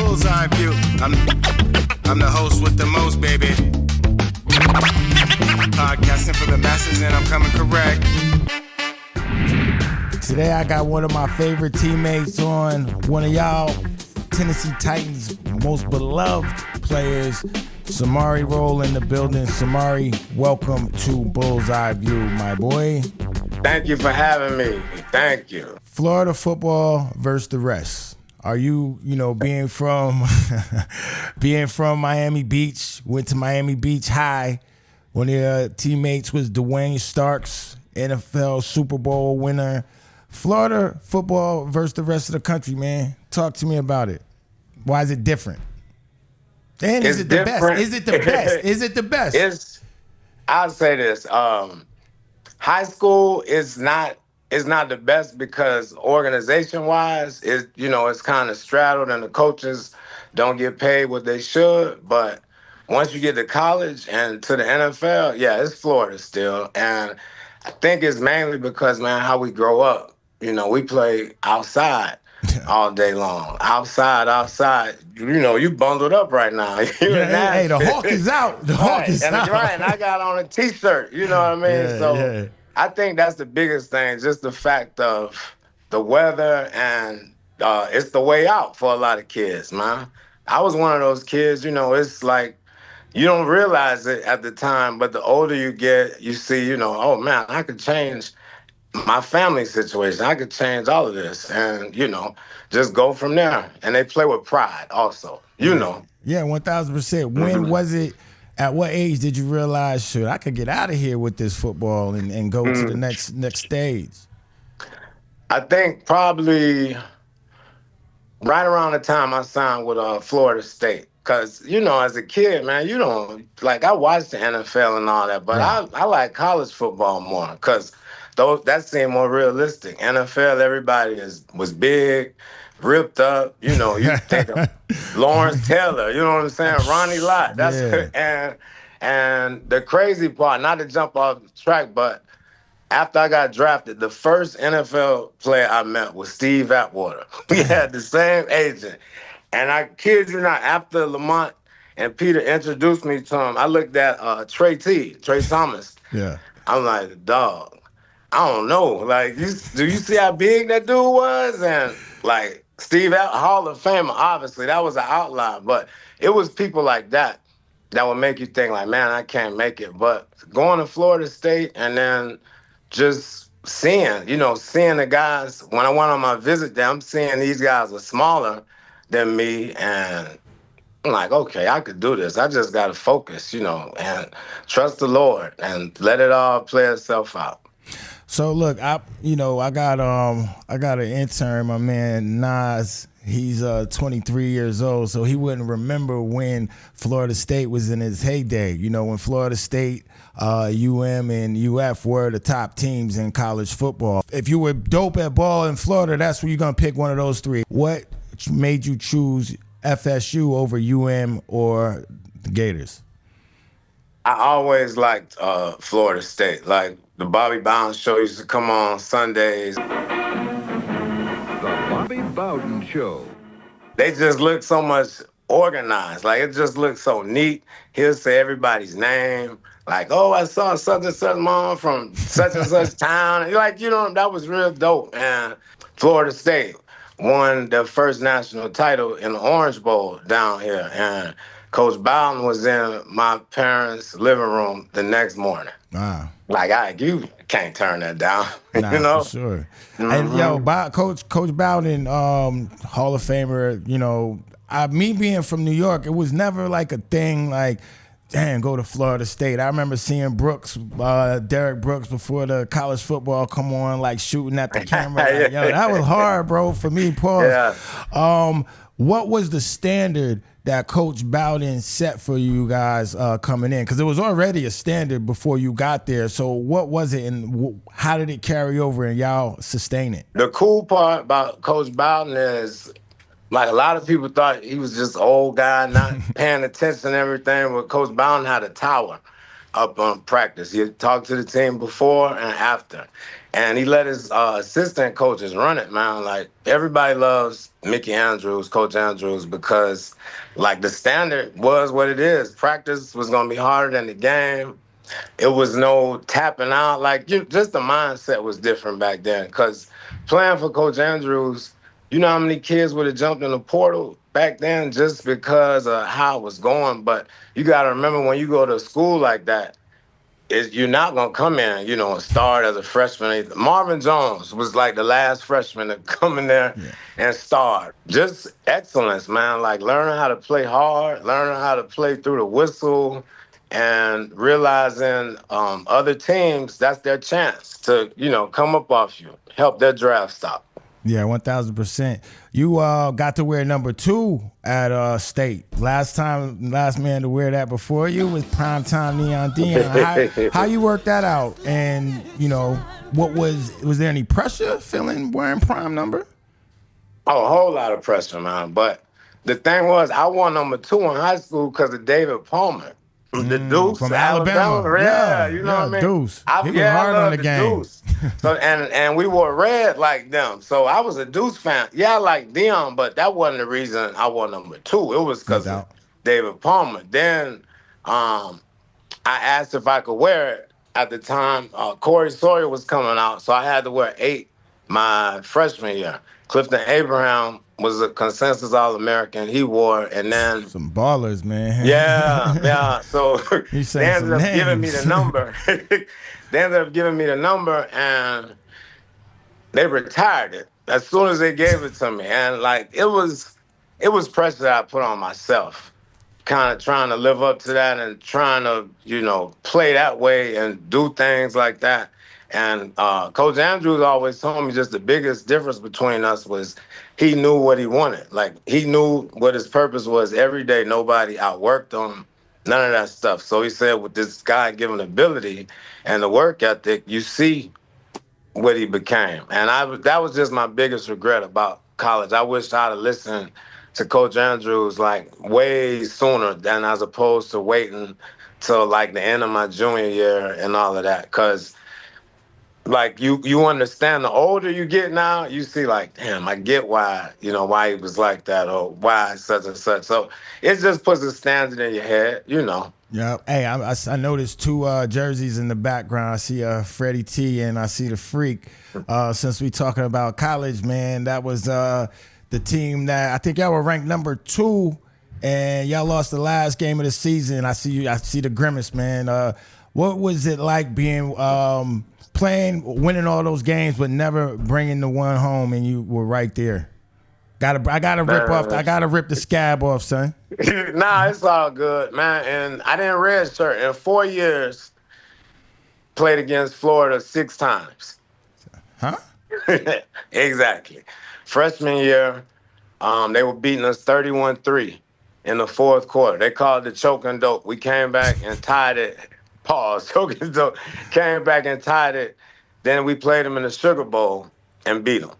Bullseye View. I'm the host with the most, baby. Podcasting for the masses, and I'm coming correct. Today I got one of my favorite teammates on, one of y'all Tennessee Titans' most beloved players, Samari Rolle in the building. Samari, welcome to Bullseye View, my boy. Thank you for having me. Thank you. Florida football versus the rest. Are you being from Miami Beach, went to Miami Beach High. One of your teammates was Dwayne Starks, NFL Super Bowl winner. Florida football versus the rest of the country, man. Talk to me about it. Why is it different? And is it the best? Is it the best? Is it the best? I'll say this. High school is not the best because organization-wise, it's kind of straddled and the coaches don't get paid what they should. But once you get to college and to the NFL, yeah, it's Florida still. And I think it's mainly because, man, how we grow up. We play outside all day long. Outside. You bundled up right now. Hey, the Hawk is out. The Hawk is out. Right, and I got on a T-shirt. You know what I mean? Yeah. I think that's the biggest thing, just the fact of the weather, and it's the way out for a lot of kids, man. I was one of those kids, it's like you don't realize it at the time, but the older you get, you see, oh, man, I could change my family situation. I could change all of this and, just go from there. And they play with pride also, Yeah, 1,000%. When was it? At what age did you realize, I could get out of here with this football and go to the next stage? I think probably right around the time I signed with Florida State. Because, as a kid, man, I watched the NFL and all that, but I like college football more because that seemed more realistic. NFL, everybody was big, ripped up. You think of Lawrence Taylor, you know what I'm saying? Ronnie Lott. And the crazy part, not to jump off the track, but after I got drafted, the first NFL player I met was Steve Atwater. We had the same agent. And I kid you not, after Lamont and Peter introduced me to him, I looked at Trey Thomas. Yeah. I'm like, dog, I don't know. Like, do you see how big that dude was? And like Steve, Hall of Famer, obviously, that was an outlier. But it was people like that would make you think like, man, I can't make it. But going to Florida State and then just seeing the guys, when I went on my visit there, I'm seeing these guys are smaller than me. And I'm like, okay, I could do this. I just got to focus, and trust the Lord and let it all play itself out. So look, I got an intern, my man Nas. He's 23 years old, so he wouldn't remember when Florida State was in its heyday. When Florida State, UM, and UF were the top teams in college football. If you were dope at ball in Florida, that's where you're gonna pick one of those three. What made you choose FSU over UM or the Gators? I always liked Florida State. Like, the Bobby Bowden show used to come on Sundays. The Bobby Bowden Show. They just look so much organized. Like, it just looks so neat. He'll say everybody's name. Like, oh, I saw such and such mom from such and such town. And that was real dope. And Florida State won their first national title in the Orange Bowl down here. And Coach Bowden was in my parents' living room the next morning. Wow. Like, you can't turn that down. Nah, for sure. Mm-hmm. And Coach Bowden, Hall of Famer. Me being from New York, it was never like a thing. Like, damn, go to Florida State. I remember seeing Derek Brooks, before the college football come on, like shooting at the camera. Like, that was hard, bro, for me. Pause. Yeah. What was the standard that Coach Bowden set for you guys coming in? Because it was already a standard before you got there. So what was it, and how did it carry over and y'all sustain it? The cool part about Coach Bowden is, like, a lot of people thought he was just an old guy, not paying attention and everything, but Coach Bowden had a tower up on practice. He talked to the team before and after. And he let his assistant coaches run it, man. Like, everybody loves Mickey Andrews, Coach Andrews, because, like, the standard was what it is. Practice was going to be harder than the game. It was no tapping out. Like, just the mindset was different back then. Because playing for Coach Andrews, you know how many kids would have jumped in the portal back then just because of how it was going. But you got to remember, when you go to a school like that, you're not going to come in, and start as a freshman. Marvin Jones was like the last freshman to come in there and start. Just excellence, man. Like, learning how to play hard, learning how to play through the whistle, and realizing other teams, that's their chance to, come up off you, help their draft stock. Yeah, 1,000%. You got to wear number 2 at State. Last man to wear that before you was Primetime Neon Dion. How you worked that out? And, what was there any pressure feeling wearing prime number? Oh, a whole lot of pressure, man. But the thing was, I won number 2 in high school because of David Palmer. The Deuce from Alabama. Yeah, you know what I mean? Deuce. He was hard on the game. Deuce. So and we wore red like them. So I was a Deuce fan. Yeah, I like Dion, but that wasn't the reason I won number 2. It was because of David Palmer. Then I asked if I could wear it. At the time, Corey Sawyer was coming out, so I had to wear 8 my freshman year. Clifton Abraham was a consensus All-American. He wore it, and then some ballers, man. Yeah. So they ended up giving me the number. And they retired it as soon as they gave it to me. And like, it was pressure that I put on myself, kind of trying to live up to that and trying to, play that way and do things like that. And Coach Andrews always told me just the biggest difference between us was he knew what he wanted. Like, he knew what his purpose was every day. Nobody outworked him, none of that stuff. So he said, with this God-given ability and the work ethic, you see what he became. And that was just my biggest regret about college. I wish I'd have listened to Coach Andrews like way sooner than as opposed to waiting till like the end of my junior year and all of that. Because like, you understand, the older you get now, you see like, damn, I get why he was like that, or why such and such. So it just puts a standard in your head, Yeah. Hey, I noticed 2 jerseys in the background. I see Freddie T and I see the Freak. Since we talking about college, man, that was the team that I think y'all were ranked number 2, and y'all lost the last game of the season. I see the grimace, man. What was it like being winning all those games, but never bringing the one home, and you were right there? I gotta rip the scab off, son. Nah, it's all good, man. And I didn't redshirt in 4 years. Played against Florida 6 times. Huh? Exactly. Freshman year, they were beating us 31-3 in the 4th quarter. They called it choke and dope. We came back and tied it. Pause. Choke and dope. Came back and tied it. Then we played them in the Sugar Bowl and beat them.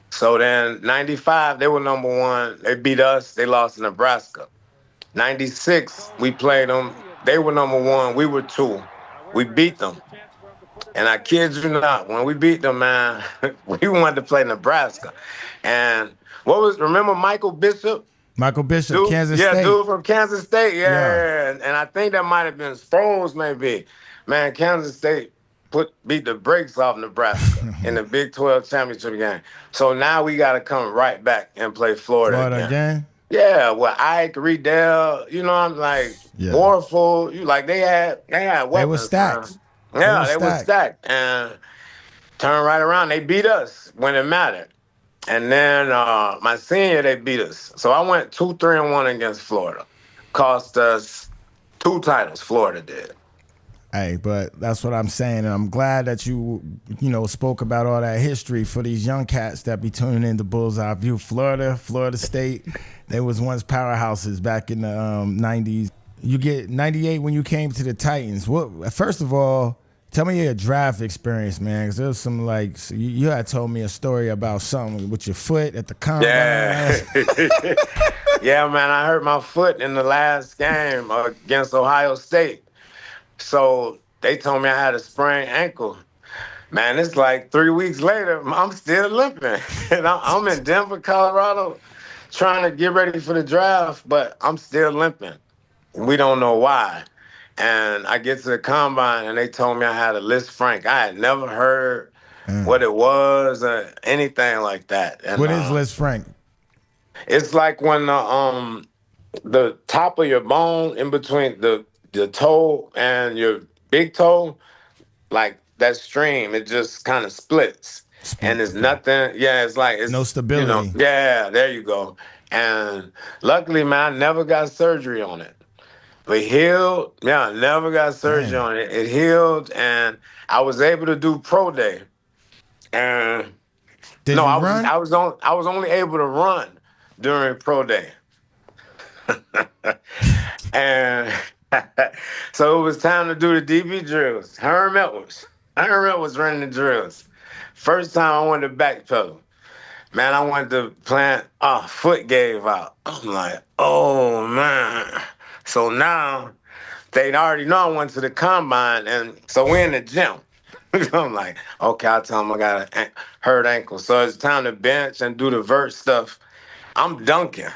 So then 95, they were number 1. They beat us. They lost to Nebraska. 96, we played them. They were number 1. We were 2. We beat them. And I kid you not, when we beat them, man, we wanted to play Nebraska. And remember Michael Bishop? Michael Bishop, dude, Kansas State. Yeah, dude from Kansas State. Yeah. And I think that might have been Sproles, maybe. Man, Kansas State beat the brakes off Nebraska in the Big 12 championship game. So now we got to come right back and play Florida again. Yeah, well, Ike, Riedel, I'm like, Warful. They had weapons. They were stacked. Yeah, they were stacked. And turned right around. They beat us when it mattered. And then my senior, they beat us. So I went 2-3-1 against Florida. Cost us 2 titles, Florida did. Hey, but that's what I'm saying. And I'm glad that you spoke about all that history for these young cats that be tuning in to Bullseye View. Florida State, they was once powerhouses back in the 90s. You get 98 when you came to the Titans. First of all, tell me your draft experience, man, because there was some you had told me a story about something with your foot at the combine. Yeah. Yeah, man, I hurt my foot in the last game against Ohio State. So they told me I had a sprained ankle. Man, it's like 3 weeks later, I'm still limping. And I'm in Denver, Colorado, trying to get ready for the draft, but I'm still limping. We don't know why. And I get to the combine, and they told me I had a Liz Frank. I had never heard what it was or anything like that. And, what is Liz Frank? It's like when the top of your bone in between the toe and your big toe, like that stream, it just kind of splits. And there's nothing, it's no stability. Yeah, there you go. And luckily, man, I never got surgery on it. But healed, I never got surgery on it. It healed, and I was able to do pro day. And I was only able to run during pro day. And so it was time to do the DB drills. Herm Edwards was running the drills. First time I went to backpedal. Man, I went to plant, foot gave out. I'm like, oh man. So now they already know I went to the combine, and so we're in the gym. I'm like, okay, I'll tell them I got a hurt ankle. So it's time to bench and do the vert stuff. I'm dunking.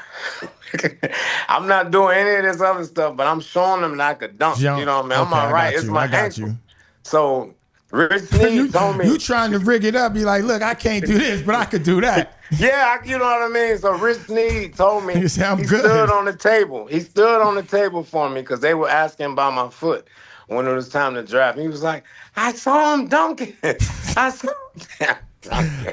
I'm not doing any of this other stuff, but I'm showing them that I could dunk. Jump. You know what I mean? I'm all right. It's my ankle. So Rich Sneed told me. You trying to rig it up. Be like, look, I can't do this, but I could do that. Yeah, you know what I mean? So Rich Sneed told me he stood on the table. He stood on the table for me because they were asking about my foot when it was time to draft. He was like, I saw him dunking. I saw him.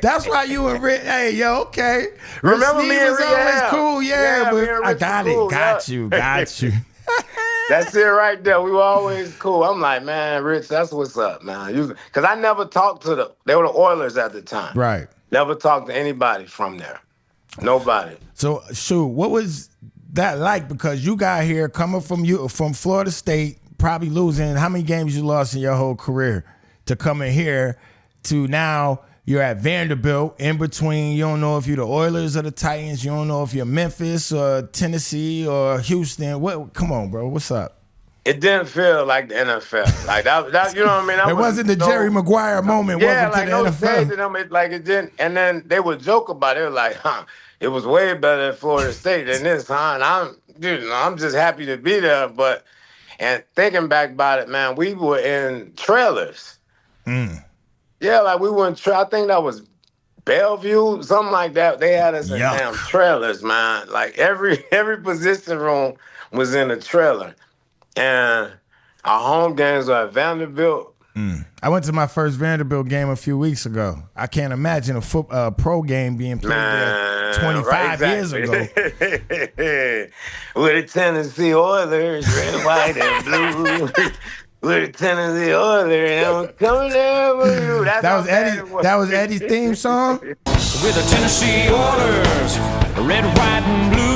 That's why you and Rich, hey, yo, okay. Remember Rich me Sneed and was Rich? always cool, but I got cool, it. Got you. That's it right there. We were always cool. I'm like, man, Rich, that's what's up, man. Because I never talked to they were the Oilers at the time. Right. Never talked to anybody from there. Nobody. So, shoot, what was that like? Because you got here coming from Florida State, probably losing, how many games you lost in your whole career to come in here to now you're at Vanderbilt, in between, you don't know if you're the Oilers or the Titans, you don't know if you're Memphis or Tennessee or Houston. Come on, bro, what's up? It didn't feel like the NFL. Like that you know what I mean? It wasn't the Jerry Maguire moment. Yeah, welcome to the NFL. To them, it didn't. And then they would joke about it. They were like, it was way better at Florida State than this, huh? And I'm just happy to be there. And thinking back about it, man, we were in trailers. Yeah, like we were in I think that was Bellevue, something like that. They had us in damn trailers, man. Like every position room was in a trailer. And our home games were at Vanderbilt. I went to my first Vanderbilt game a few weeks ago. I can't imagine a pro game being played there 25 years ago. With the Tennessee Oilers, red, white, and blue. With the Tennessee Oilers, and I'm coming there with you. That was Eddie's theme song? With the Tennessee Oilers, red, white, and blue.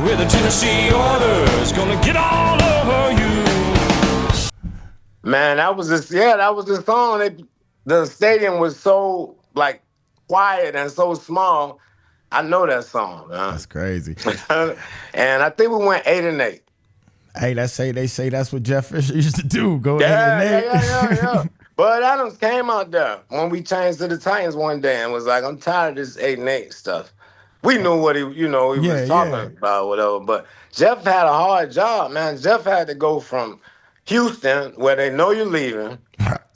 With the Tennessee Oilers, gonna get all over you. Man, that was the song. The stadium was so like quiet and so small. I know that song, man. That's crazy. And I think we went 8-8. Hey, they say that's what Jeff Fisher used to do. Go 8-8. Yeah. Bud Adams came out there when we changed to the Titans one day and was like, I'm tired of this 8-8 stuff. We knew what he was talking about, whatever. But Jeff had a hard job, man. Jeff had to go from Houston, where they know you're leaving,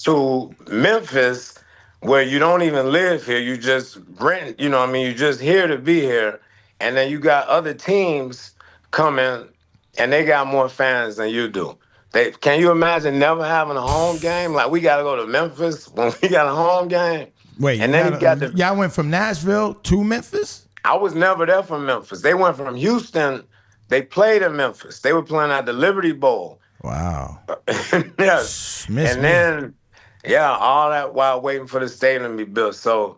to Memphis, where you don't even live here. You just rent, you know what I mean? You're just here to be here. And then you got other teams coming, and they got more fans than you do. Can you imagine never having a home game? Like, we got to go to Memphis when we got a home game. Wait, and then y'all went from Nashville to Memphis? I was never there from Memphis. They went from Houston. They played in Memphis. They were playing at the Liberty Bowl. Wow. Yes. Then, all that while waiting for the stadium to be built. So,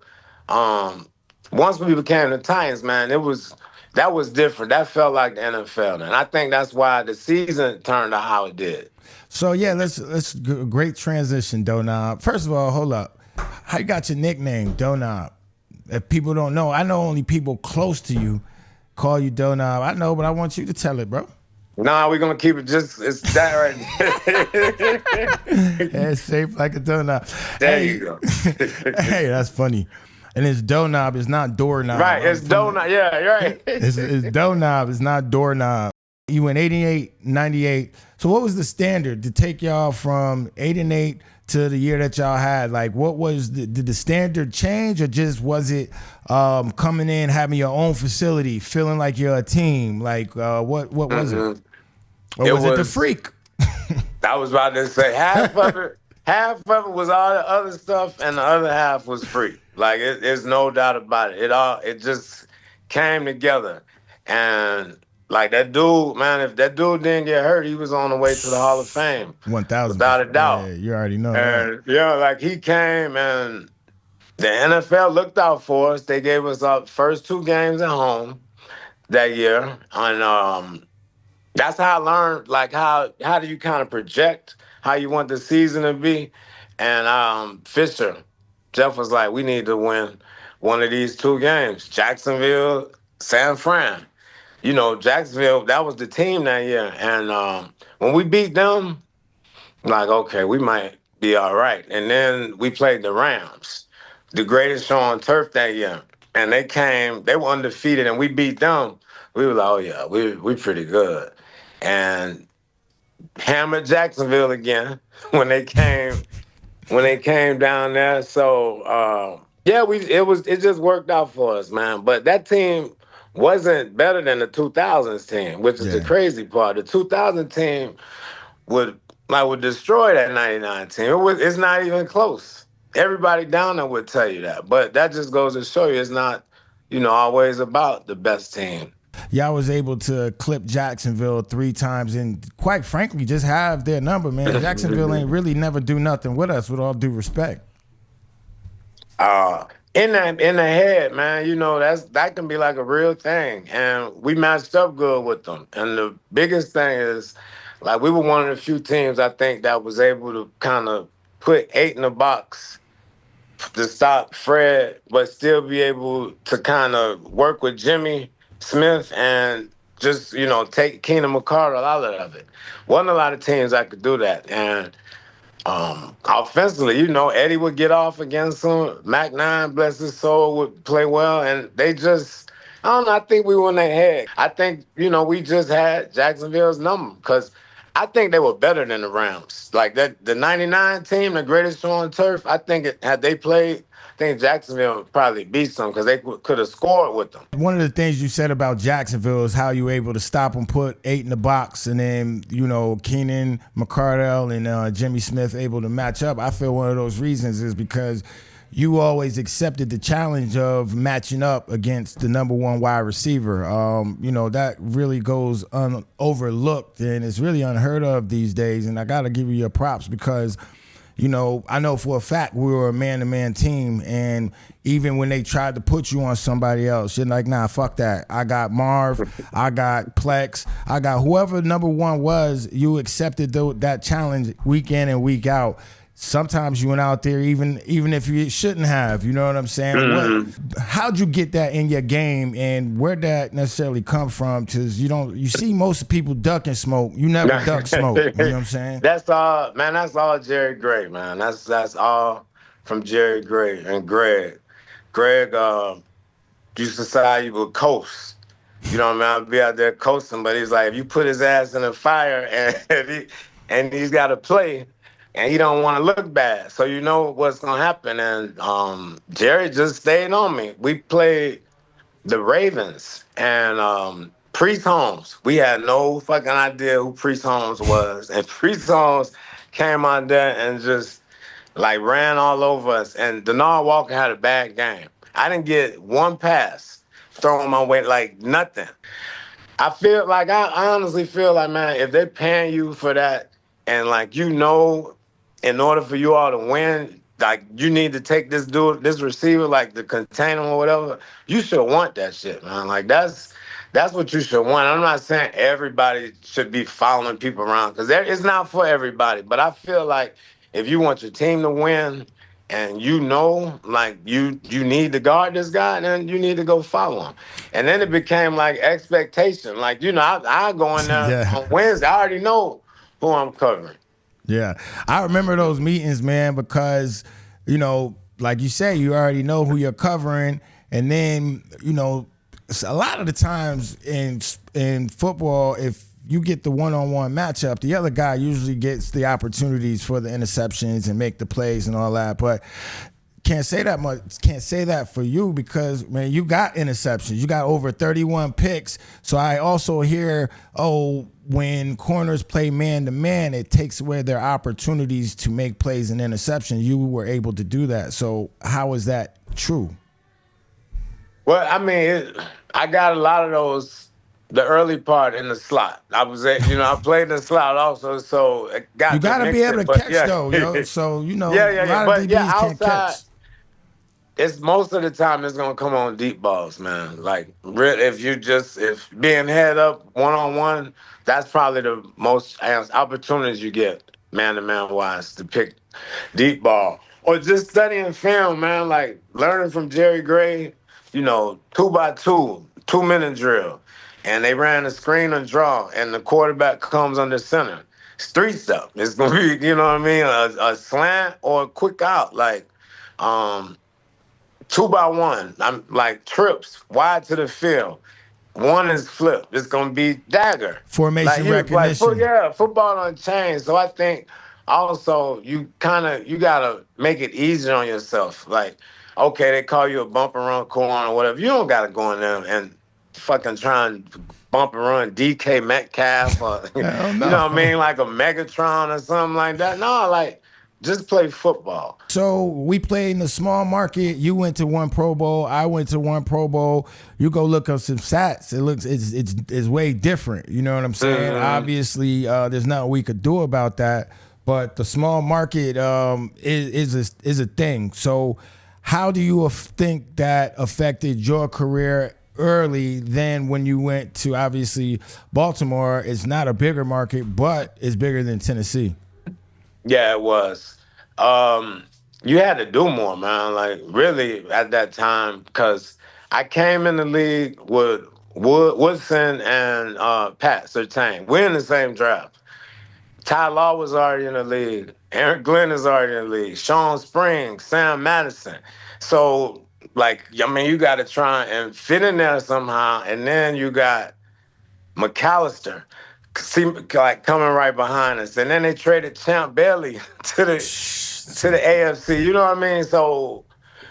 once we became the Titans, man, that was different. That felt like the NFL, and I think that's why the season turned out how it did. So let's great transition, Donob. First of all, hold up. How you got your nickname, Donob? If people don't know, I know only people close to you call you Donob. I know, but I want you to tell it, bro. Nah, we're gonna keep it it's that right there. It's shaped like a doorknob. There you Hey, go. hey, that's funny. And it's doorknob, it's not doorknob. Right, it's donut. Yeah, you're right. It's doorknob, it's not doorknob. You went 88, 98. So what was the standard to take y'all from 8-8 to the year that y'all had? Like, what was did the standard change, or just was it coming in, having your own facility, feeling like you're a team? Like, what was it? Or was it the freak? I was about to say half of it was all the other stuff, and the other half was free. Like there's no doubt about it. It just came together, and like that dude, man, if that dude didn't get hurt, he was on the way to the Hall of Fame, 1,000, without a doubt. Yeah, you already know. And yeah, like he came, and the NFL looked out for us. They gave us our first 2 games at home that year, and that's how I learned, like, how do you kind of project how you want the season to be. And Jeff was like, we need to win one of these 2 games, Jacksonville, San Fran. You know, Jacksonville, that was the team that year. And when we beat them, like, okay, we might be all right. And then we played the Rams, the greatest show on turf that year. And they were undefeated, and we beat them. We were like, oh yeah, we pretty good. And hammered Jacksonville again when they came down there. So yeah, it just worked out for us, man. But that team wasn't better than the 2000s team, which is the crazy part. The 2000 team would destroy that 99 team. It's not even close. Everybody down there would tell you that. But that just goes to show you it's not, always about the best team. Y'all was able to clip Jacksonville 3 times and, quite frankly, just have their number, man. Jacksonville ain't really never do nothing with us, with all due respect. In the head, man, that can be like a real thing. And we matched up good with them. And the biggest thing is, like, we were one of the few teams, I think, that was able to kind of put 8 in the box to stop Fred, but still be able to kind of work with Jimmy Smith and just, take Keenan McCardle out of it. Wasn't a lot of teams that could do that. And offensively, Eddie would get off against them. Mac 9, bless his soul, would play well. And they just, I don't know, I think we were in their head. I think, we just had Jacksonville's number because I think they were better than the Rams. Like the 99 team, the greatest show on turf, I think had they played, I think Jacksonville would probably beat them because they could have scored with them. One of the things you said about Jacksonville is how you were able to stop them, put 8 in the box, and then, Keenan McCardle and Jimmy Smith able to match up. I feel one of those reasons is because you always accepted the challenge of matching up against the number 1 wide receiver. That really goes overlooked, and it's really unheard of these days. And I got to give you your props because, I know for a fact we were a man-to-man team, and even when they tried to put you on somebody else, you're like, nah, fuck that. I got Marv, I got Plex, I got whoever number 1 was, you accepted that challenge week in and week out. Sometimes you went out there even if you shouldn't have, you know what I'm saying? Mm-hmm. How'd you get that in your game, and where'd that necessarily come from? Because you see most people duck and smoke. You never duck smoke, you know what I'm saying? That's all, man. That's all Jerry Gray, man. That's all from Jerry Gray and Greg. Greg used to say he would coast. You know what I mean? I'd be out there coasting, but he's like, if you put his ass in the fire and he's got to play, and he don't want to look bad. So you know what's going to happen. And Jerry just stayed on me. We played the Ravens and Priest Holmes. We had no fucking idea who Priest Holmes was. And Priest Holmes came out there and just, like, ran all over us. And Denard Walker had a bad game. I didn't get one pass thrown my way, like nothing. I honestly feel like, man, if they're paying you for that and, like, in order for you all to win, like, you need to take this receiver, like, to contain him or whatever, you should want that shit, man. Like, that's what you should want. I'm not saying everybody should be following people around because it's not for everybody. But I feel like if you want your team to win and you know, like you need to guard this guy, then you need to go follow him. And then it became like expectation. Like, you know, I go in there Yeah. on Wednesday. I already know who I'm covering. Yeah. I remember those meetings, man, because, you know, like you say, you already know who you're covering. And then, you know, a lot of the times in football, if you get the one-on-one matchup, the other guy usually gets the opportunities for the interceptions and make the plays and all that. But can't say that much. Can't say that for you because, man, you got interceptions. You got over 31 picks. So I also hear, when corners play man-to-man, it takes away their opportunities to make plays and interceptions. You were able to do that. So how is that true? Well, I mean, I got a lot of those, the early part in the slot. I played in the slot also, so it got you got to be able to catch, yeah. though, yo. So, you know, yeah. a lot of DBs can't catch. It's most of the time it's gonna come on deep balls, man. Like, if being head up one-on-one, that's probably the most opportunities you get man-to-man wise to pick deep ball. Or just studying film, man, like learning from Jerry Gray, you know, 2x2, 2-minute drill. And they ran a screen and draw, and the quarterback comes under center. It's 3-step. It's gonna be, you know what I mean, a slant or a quick out, like 2x1. I'm like trips wide to the field. One is flipped. It's gonna be dagger. Formation recognition. Football on chain. So I think also you gotta make it easier on yourself. Like, okay, they call you a bump and run corner or whatever. You don't gotta go in there and fucking try and bump and run DK Metcalf or you know what I mean, like a Megatron or something like that. No, like just play football. So we played in the small market. You went to one Pro Bowl. I went to one Pro Bowl. You go look up some stats. It's way different. You know what I'm saying? Mm-hmm. Obviously, there's nothing we could do about that. But the small market is a thing. So how do you think that affected your career early than when you went to, obviously, Baltimore? It's not a bigger market, but it's bigger than Tennessee. Yeah, it was. You had to do more, man. Like, really, at that time, because I came in the league with Woodson and Pat Surtain. We're in the same draft. Ty Law was already in the league. Aaron Glenn is already in the league. Sean Springs, Sam Madison. So, like, I mean, you got to try and fit in there somehow. And then you got McAllister, like coming right behind us, and then they traded Champ Bailey to the AFC. You know what I mean? So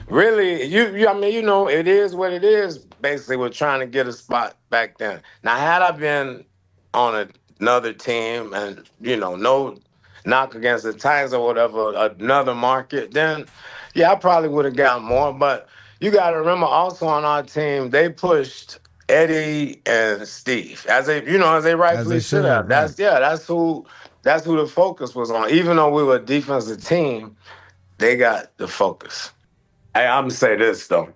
really, I mean, you know, it is what it is. Basically, we're trying to get a spot back then. Now, had I been on another team, and you know, no knock against the Titans or whatever, another market, then yeah, I probably would have gotten more. But you got to remember, also on our team, they pushed Eddie and Steve, as they rightfully should have. Right. That's who the focus was on. Even though we were a defensive team, they got the focus. Hey, I'm gonna say this though.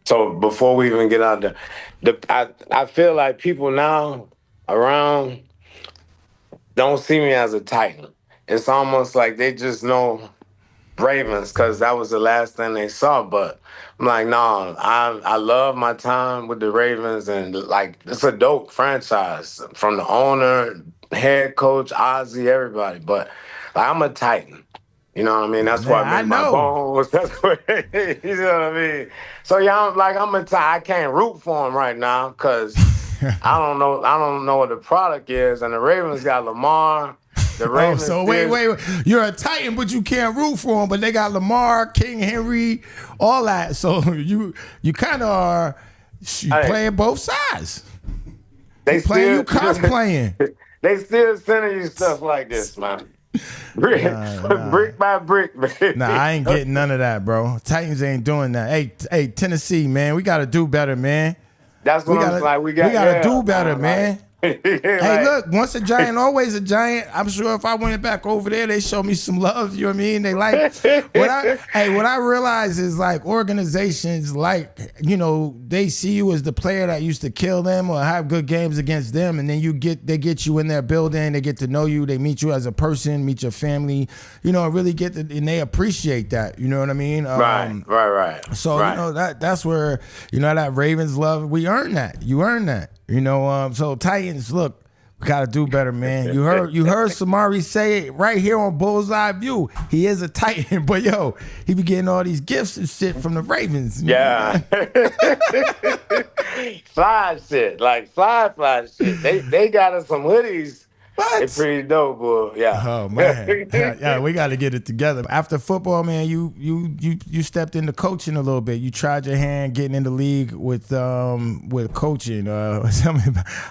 So before we even get out there, I feel like people now around don't see me as a Titan. It's almost like they just know Ravens because that was the last thing they saw. But I'm like, no, I love my time with the Ravens, and like it's a dope franchise from the owner, head coach, Ozzie, everybody. But like, I'm a Titan. You know what I mean? That's why I made my bones. That's what, you know what I mean? So yeah, I'm a Titan. I can't root for him right now because I don't know what the product is, and the Ravens got Lamar. The Ravens so wait. You're a Titan, but you can't root for them. But they got Lamar, King Henry, all that. So you kind of are playing both sides. They playing, you cosplaying. They still sending you stuff like this, man. Brick by brick, man. Nah, I ain't getting none of that, bro. Titans ain't doing that. Hey, Tennessee, man, we got to do better, man. That's what I'm like. We got to do better, man. Hey, look, once a giant, always a giant. I'm sure if I went back over there, they show me some love. You know what I mean? They like what I realize is like organizations like, they see you as the player that used to kill them or have good games against them, and then they get you in their building, they get to know you, they meet you as a person, meet your family, really and they appreciate that. You know what I mean? Right. So that's where that Ravens love. We earn that. You earn that. So Titans, look, we gotta do better, man. You heard Samari say it right here on Bullseye View. He is a Titan, but he be getting all these gifts and shit from the Ravens. Yeah. Fly shit, like fly shit. They got us some hoodies. What? It's pretty dope, boy. Yeah. Oh man, yeah, we got to get it together. After football, man, you stepped into coaching a little bit. You tried your hand getting in the league with coaching. Tell me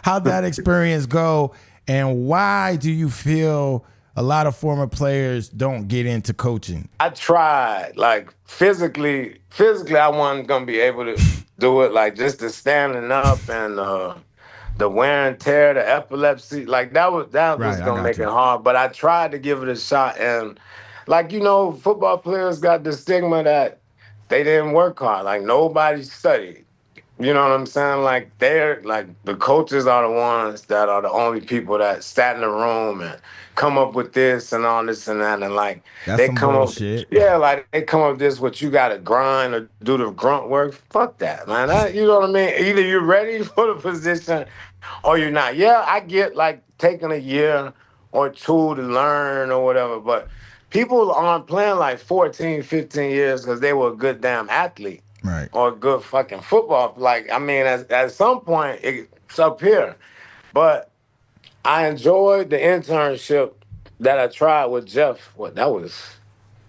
how'd that experience go, and why do you feel a lot of former players don't get into coaching? I tried, like physically, I wasn't gonna be able to do it, like just the standing up and the wear and tear, the epilepsy, like that was gonna make it hard. But I tried to give it a shot, and like football players got the stigma that they didn't work hard, like nobody studied. You know what I'm saying? Like they're like the coaches are the ones that are the only people that sat in the room and come up with this and all this and that, and like that's they some come bullshit. like they come up with this what you gotta grind or do the grunt work. Fuck that, man. You know what I mean? Either you're ready for the position or you're not. Yeah, I get like taking a year or two to learn or whatever, but people aren't playing like 14, 15 years because they were a good damn athlete. Right. Or good fucking football. Like, I mean, at some point, it's up here. But I enjoyed the internship that I tried with Jeff. What was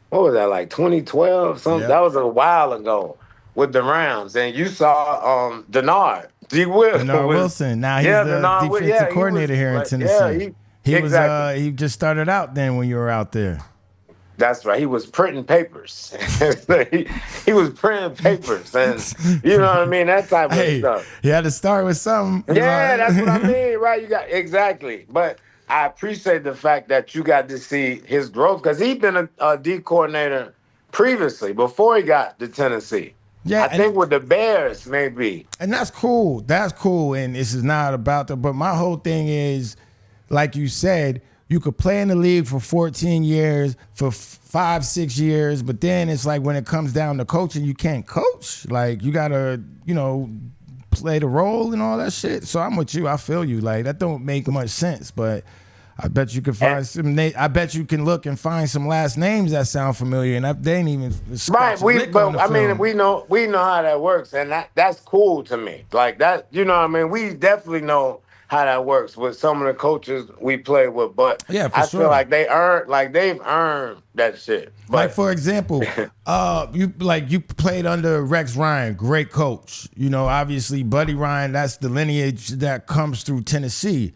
that, like 2012? Something? Yep. That was a while ago with the Rams. And you saw Denard. Denard Wilson. Now he's the defensive coordinator here in Tennessee. He just started out then when you were out there. That's right. He was printing papers. he was printing papers, and you know what I mean. That type of stuff. He had to start with something. Yeah, that's what I mean, right? You got exactly. But I appreciate the fact that you got to see his growth because he'd been a D coordinator previously before he got to Tennessee. Yeah, I think with the Bears, maybe. And that's cool. That's cool. And this is not about but my whole thing is, like you said, you could play in the league for 14 years, for 5-6 years, but then it's like when it comes down to coaching, you can't coach. Like you gotta, play the role and all that shit. So I'm with you. I feel you. Like that don't make much sense, but I bet you can find I bet you can look and find some last names that sound familiar, and they ain't even right. We know how that works, and that's cool to me. Like that, you know what I mean? We definitely know how that works with some of the coaches we play with, but yeah, I feel like they've earned that shit. But, like for example, you played under Rex Ryan, great coach. Obviously Buddy Ryan, that's the lineage that comes through Tennessee.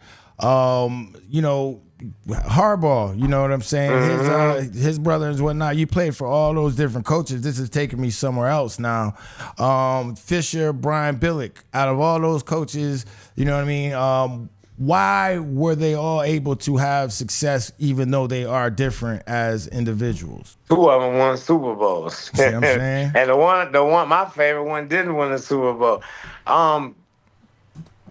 Harbaugh, you know what I'm saying? Mm-hmm. His brother and whatnot. You played for all those different coaches. This is taking me somewhere else now. Fisher, Brian Billick, out of all those coaches, you know what I mean? Why were they all able to have success even though they are different as individuals? Two of them won Super Bowls. See what I'm saying? And the one, my favorite one didn't win the Super Bowl.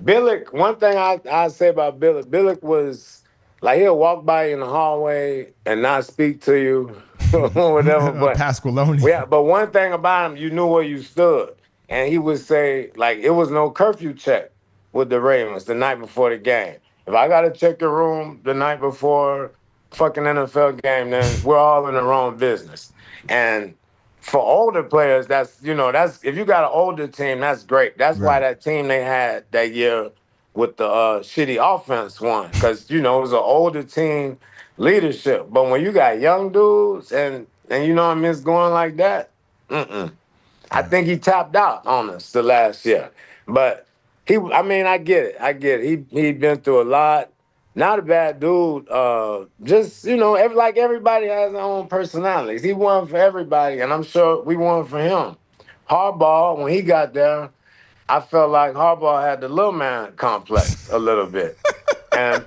Billick, one thing I say about Billick was, like, he'll walk by you in the hallway and not speak to you or whatever. But Pasqualoni. Yeah, but one thing about him, you knew where you stood. And he would say, like, it was no curfew check with the Ravens the night before the game. If I got to check your room the night before fucking NFL game, then we're all in the wrong business. And for older players, that's if you got an older team, that's great. That's right. Why that team they had that year with the shitty offense won, because it was an older team leadership. But when you got young dudes and it's going like that, I think he tapped out on us the last year. But I get it. He'd been through a lot. Not a bad dude. Just everybody has their own personalities. He won for everybody, and I'm sure we won for him. Harbaugh, when he got there, I felt like Harbaugh had the little man complex a little bit. And,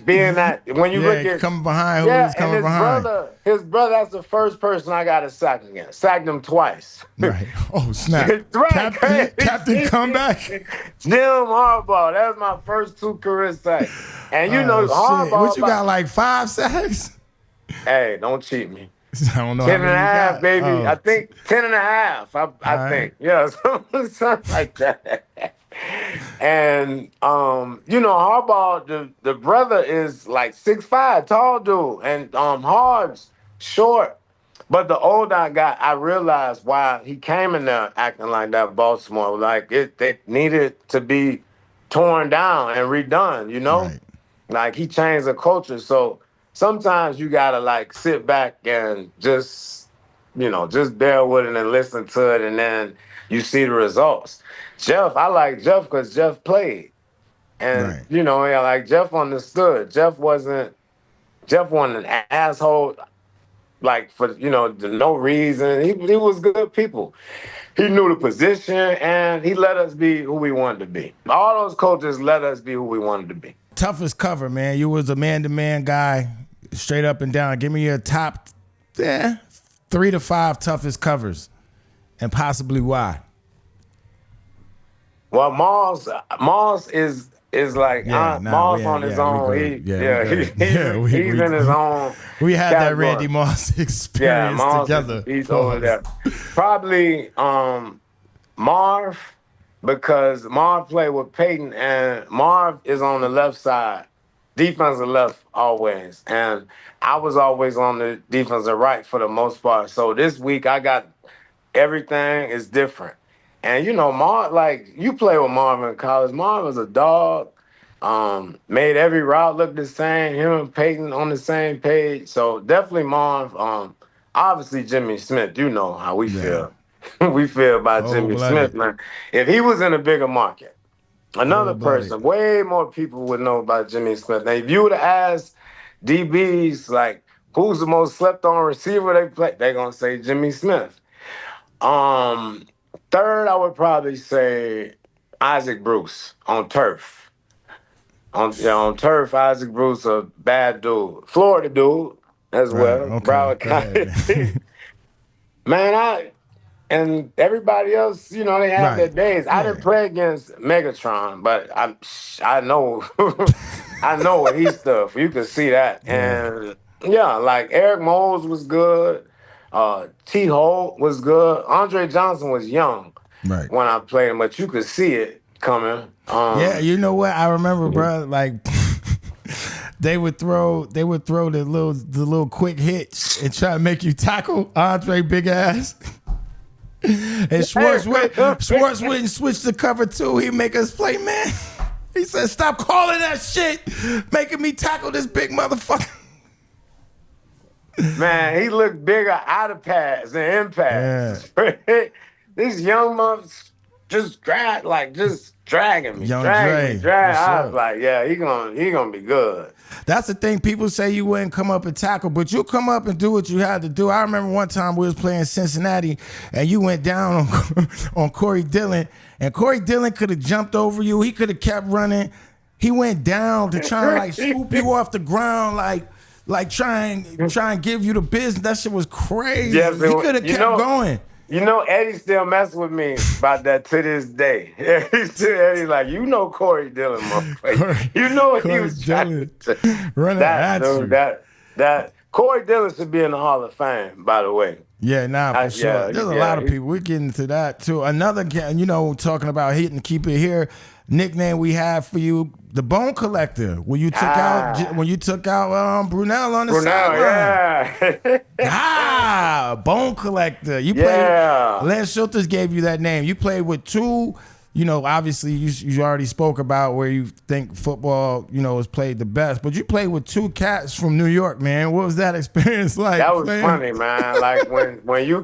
being that when you look at coming behind, who was coming behind? His brother, that's the first person I got to sack against. Sacked him twice. Right. Oh, snap. Right. Captain Comeback. Jim Harbaugh. That's my first 2 career sacks. And Harbaugh. What you got, like 5 sacks? Hey, don't cheat me. I don't know. 10 and a half, baby. Oh. I think 10 and a half. I think. Yeah, something like that. And Harbaugh, the brother is like 6'5", tall dude, and Harb's short. But the older I got, I realized why he came in there acting like that. Baltimore, like it needed to be torn down and redone. Right. Like he changed the culture. So sometimes you gotta like sit back and just bear with it and listen to it, and then you see the results. I like Jeff because Jeff played. And, like Jeff understood. Jeff wasn't an asshole, like for, no reason. He was good people. He knew the position, and he let us be who we wanted to be. All those coaches let us be who we wanted to be. Toughest cover, man. You was a man-to-man guy, straight up and down. Give me your top 3 to 5 toughest covers, and possibly why. Well, Mars is like Mars on his own. He's in his own. We had category. that Randy Moss experience together. He's over there. Probably Marv, because Marv played with Peyton, and Marv is on the left side, defensive left always, and I was always on the defensive right for the most part. So this week I got everything is different. And Marv, like you play with Marv in college. Marv was a dog. Made every route look the same. Him and Peyton on the same page. So definitely Marv. Obviously Jimmy Smith. You know how we feel. We feel about Jimmy Smith, man. If he was in a bigger market, another person, way more people would know about Jimmy Smith. Now, if you would have asked DBs like who's the most slept on receiver they play, they're gonna say Jimmy Smith. Third, I would probably say Isaac Bruce on turf. On turf, Isaac Bruce, a bad dude. Florida dude as well. Okay. Broward County. Man, and everybody else, they have their days. I didn't play against Megatron, but I know I know what he stuff. You can see that. And like Eric Moles was good. T. Holt was good. Andre Johnson was young when I played him, but you could see it coming. You know what? I remember, bro, like they would throw the little quick hits and try to make you tackle Andre big ass. And Schwartz wouldn't switch to cover 2. He'd make us play, man. He said, "Stop calling that shit, making me tackle this big motherfucker." Man, he looked bigger out of pads than in pads. Yeah. This young month just dragging me. I was like, he gonna be good. That's the thing. People say you wouldn't come up and tackle, but you come up and do what you had to do. I remember one time we was playing Cincinnati, and you went down on Corey Dillon, and Corey Dillon could have jumped over you. He could have kept running. He went down to try and swoop you off the ground, like try and give you the business. That shit was crazy. Yes, he could have kept going. Eddie still messing with me about that to this day. Eddie's like, Corey Dillon, motherfucker. What he was trying to run at you. That Corey Dillon should be in the Hall of Fame, by the way. Yeah, for sure. There's a lot of people. We're getting to that too. Another, talking about hitting, keep it here. Nickname we have for you, the Bone Collector. When you took out Brunel on the sideline. Yeah. Bone Collector. You played. Lance Schulters gave you that name. You played with 2. Obviously you already spoke about where you think football, is played the best. But you played with 2 cats from New York, man. What was that experience like? That was funny, man. Like when you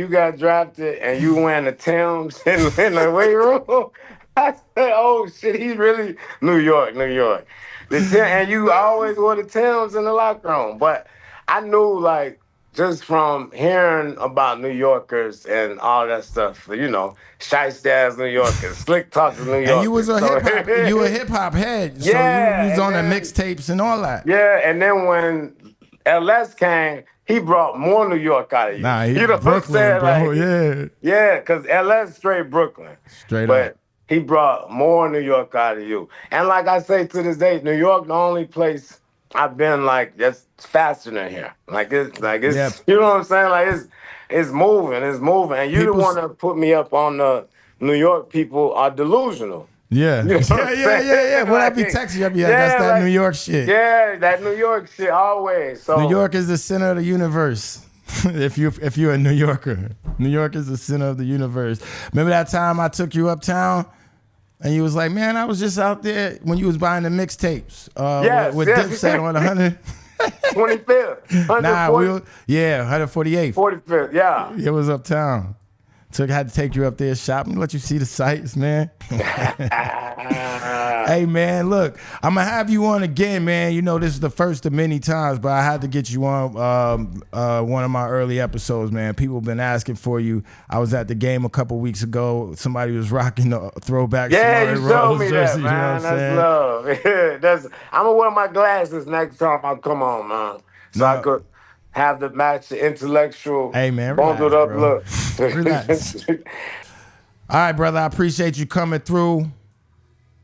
got drafted and you went to Tim's in the weight room. I said, oh, shit, he's really New York. And you always wore the Timbs in the locker room. But I knew, like, just from hearing about New Yorkers and all that stuff, you know, shiesty-ass New Yorkers, slick talking New Yorkers. And you was a hip hop head, so you was on the mixtapes and all that. Yeah, and then when LS came, he brought more New York out of you. Nah, you know Brooklyn, what I'm saying? bro. Like, yeah, because LS straight Brooklyn. Straight but up. He brought more New York out of you. And like I say to this day, New York, the only place I've been like that's faster than here. It's Yeah. You know what I'm saying? Like it's moving. And you the one that put me up on the New York people are delusional. Yeah. You know Yeah. When I be texting you, I be like, that's that New York shit. Yeah, that New York shit always. So New York is the center of the universe. if you're a New Yorker. New York is the center of the universe. Remember that time I took you uptown? And you was like, man, I was just out there when you was buying the mixtapes with Dipset on 100. 25th. 140th. Nah, 148th. 45th, yeah. It was uptown. Had to take you up there shopping, let you see the sights, man. Hey, man, look, I'm going to have you on again, man. You know, this is the first of many times, but I had to get you on one of my early episodes, man. People have been asking for you. I was at the game a couple weeks ago. Somebody was rocking the throwback Samari Rolle jersey. That, man. That's love. I'm going to wear my glasses next time I come on, man. So I could have the match, the intellectual, bundled up look. Relax. All right, brother. I appreciate you coming through.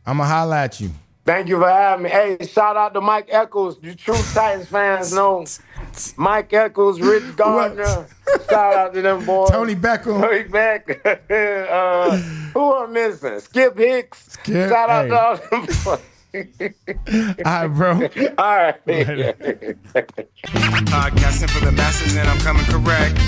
I'm going to holler at you. Thank you for having me. Hey, shout out to Mike Eccles. You true Titans fans know Mike Eccles, Rich Gardner. Shout out to them boys. Tony Beckham. Who am I missing? Skip Hicks. Shout out to all them boys. All right, bro. All right. Podcasting for the masses, and I'm coming correct.